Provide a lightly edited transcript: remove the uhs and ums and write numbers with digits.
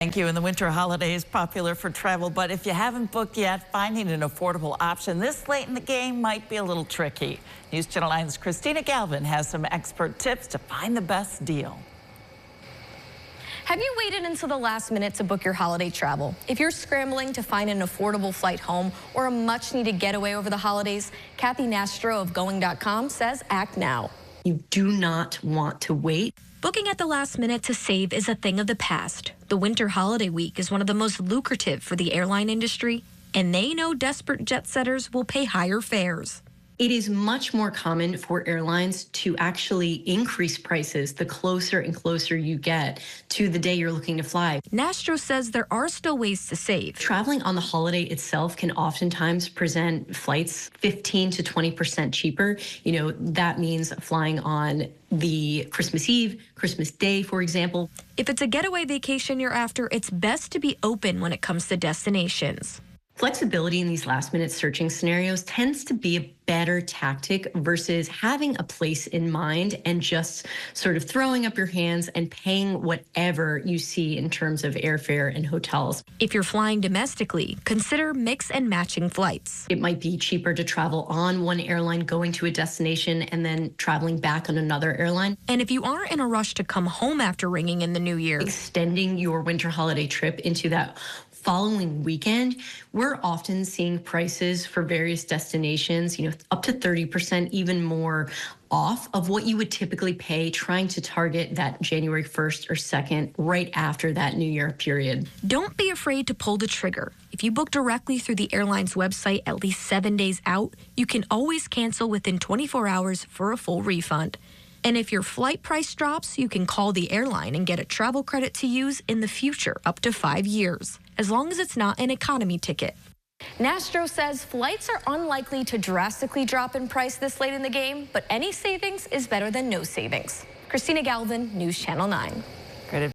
Thank you. And the winter holiday is popular for travel, but if you haven't booked yet, finding an affordable option this late in the game might be a little tricky. News Channel 9's Christina Galvin has some expert tips to find the best deal. Have you waited until the last minute to book your holiday travel? If you're scrambling to find an affordable flight home or a much-needed getaway over the holidays, Kathy Nastro of Going.com says act now. You do not want to wait. Booking at the last minute to save is a thing of the past. The winter holiday week is one of the most lucrative for the airline industry, and they know desperate jet setters will pay higher fares. It is much more common for airlines to actually increase prices the closer and closer you get to the day you're looking to fly. Nastro says there are still ways to save. Traveling on the holiday itself can oftentimes present flights 15 to 20% cheaper. You know, that means flying on the Christmas Eve, Christmas Day, for example. If it's a getaway vacation you're after, it's best to be open when it comes to destinations. Flexibility in these last-minute searching scenarios tends to be a better tactic versus having a place in mind and just sort of throwing up your hands and paying whatever you see in terms of airfare and hotels. If you're flying domestically, consider mix and matching flights. It might be cheaper to travel on one airline going to a destination and then traveling back on another airline. And if you aren't in a rush to come home after ringing in the new year, extending your winter holiday trip into that following weekend, we're often seeing prices for various destinations, you know, up to 30%, even more off of what you would typically pay trying to target that January 1st or 2nd right after that New Year period. Don't be afraid to pull the trigger. If you book directly through the airline's website at least 7 days out, you can always cancel within 24 hours for a full refund. And if your flight price drops, you can call the airline and get a travel credit to use in the future up to 5 years, as long as it's not an economy ticket. Nastro says flights are unlikely to drastically drop in price this late in the game, but any savings is better than no savings. Christina Galvin, News Channel 9.